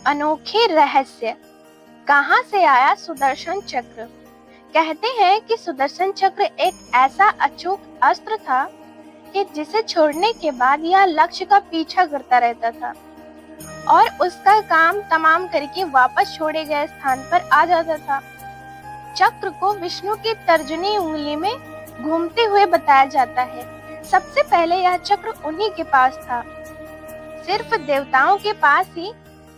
अनोखे रहस्य। कहां से आया सुदर्शन चक्र? कहते हैं कि सुदर्शन चक्र एक ऐसा अचूक अस्त्र था कि जिसे छोड़ने के बाद यह लक्ष्य का पीछा करता रहता था और उसका काम तमाम करके वापस छोड़े गए स्थान पर आ जाता था। चक्र को विष्णु की तर्जनी उंगली में घूमते हुए बताया जाता है। सबसे पहले यह चक्र उन्हीं के पास था। सिर्फ देवताओं के पास ही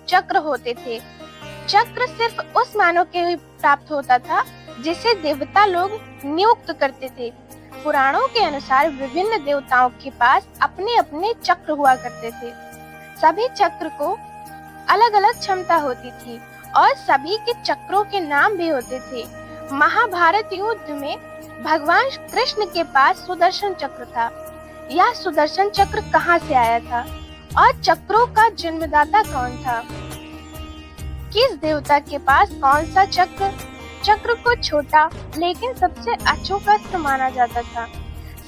चक्र होते थे। चक्र सिर्फ उस मानव के ही प्राप्त होता था जिसे देवता लोग नियुक्त करते थे। पुराणों के अनुसार विभिन्न देवताओं के पास अपने अपने चक्र हुआ करते थे। सभी चक्र को अलग अलग क्षमता होती थी और सभी के चक्रों के नाम भी होते थे। महाभारत युद्ध में भगवान कृष्ण के पास सुदर्शन चक्र था। यह सुदर्शन चक्र कहां से आया था और चक्रों का जन्मदाता कौन था? किस देवता के पास कौन सा चक्र? चक्र को छोटा लेकिन सबसे अचूक अस्त्र माना जाता था।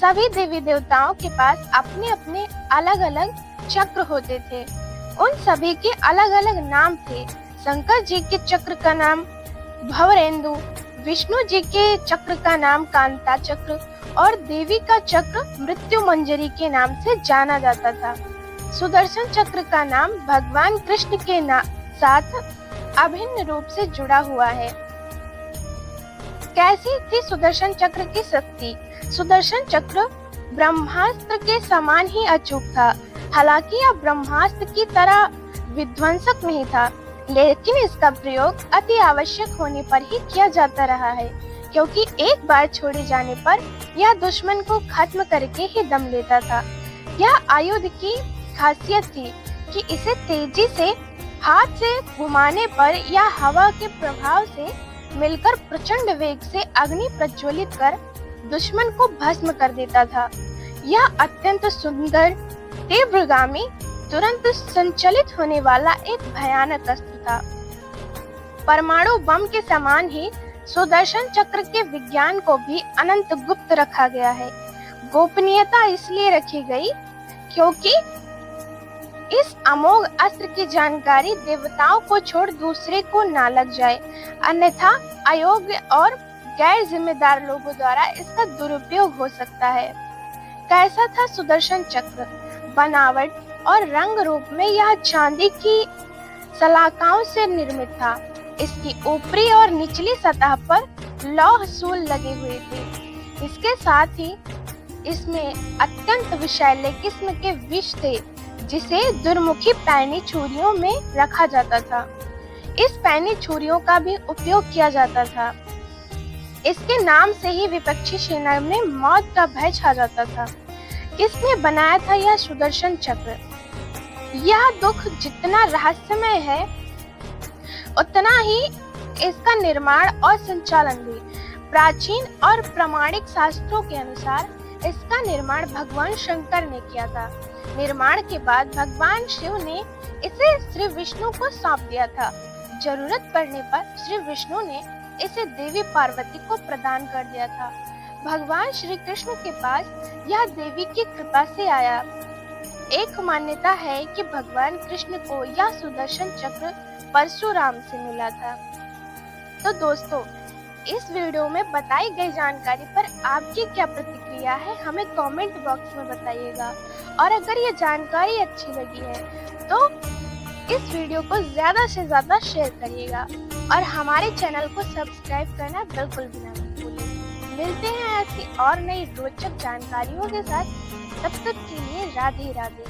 सभी देवी देवताओं के पास अपने अपने अलग अलग चक्र होते थे। उन सभी के अलग अलग नाम थे। शंकर जी के चक्र का नाम भवरेंदु, विष्णु जी के चक्र का नाम कांता चक्र और देवी का चक्र मृत्यु मंजरी के नाम से जाना जाता था। सुदर्शन चक्र का नाम भगवान कृष्ण के साथ अभिन्न रूप से जुड़ा हुआ है। कैसी थी सुदर्शन चक्र की शक्ति? सुदर्शन चक्र ब्रह्मास्त्र के समान ही अचूक था। हालांकि यह ब्रह्मास्त्र की तरह विध्वंसक नहीं था, लेकिन इसका प्रयोग अति आवश्यक होने पर ही किया जाता रहा है, क्योंकि एक बार छोड़े जाने पर यह दुश्मन को खत्म करके ही दम लेता था। यह आयुध की खासियत थी कि इसे तेजी से हाथ से घुमाने पर या हवा के प्रभाव से मिलकर प्रचंड वेग से अग्नि प्रज्वलित कर दुश्मन को भस्म कर देता था। यह अत्यंत सुंदर, तीव्रगामी, तुरंत संचालित होने वाला एक भयानक अस्त्र था। परमाणु बम के समान ही सुदर्शन चक्र के विज्ञान को भी अनंत गुप्त रखा गया है। गोपनीयता इसलिए रखी गई क्योंकि इस अमोघ अस्त्र की जानकारी देवताओं को छोड़ दूसरे को ना लग जाए, अन्यथा अयोग्य और गैर जिम्मेदार लोगों द्वारा इसका दुरुपयोग हो सकता है। कैसा था सुदर्शन चक्र? बनावट और रंग रूप में यह चांदी की सलाखाओं से निर्मित था। इसकी ऊपरी और निचली सतह पर लौह सूल लगे हुए थे। इसके साथ ही इसमें अत्यंत विषैले किस्म के विष थे, जिसे दुर्मुखी पैनी छुरियों में रखा जाता था। इस पैनी छुरियों का भी उपयोग किया जाता था। इसके नाम से ही विपक्षी सेना में मौत का भय छा जाता था। किसने बनाया था यह सुदर्शन चक्र? यह दुख जितना रहस्यमय है, उतना ही इसका निर्माण और संचालन भी। प्राचीन और प्रामाणिक शास्त्रों के अनुसार इसका निर्माण भगवान शंकर ने किया था। निर्माण के बाद भगवान शिव ने इसे श्री विष्णु को सौंप दिया था। जरूरत पड़ने पर श्री विष्णु ने इसे देवी पार्वती को प्रदान कर दिया था। भगवान श्री कृष्ण के पास यह देवी की कृपा से आया। एक मान्यता है कि भगवान कृष्ण को यह सुदर्शन चक्र परशुराम से मिला था। तो दोस्तों, इस वीडियो में बताई गई जानकारी पर आपकी क्या प्रतिक्रिया है, हमें कमेंट बॉक्स में बताइएगा। और अगर ये जानकारी अच्छी लगी है तो इस वीडियो को ज्यादा से ज्यादा शेयर करिएगा और हमारे चैनल को सब्सक्राइब करना बिल्कुल भी ना भूलिए। मिलते हैं ऐसी और नई रोचक जानकारियों के साथ। तब तक के लिए राधे राधे।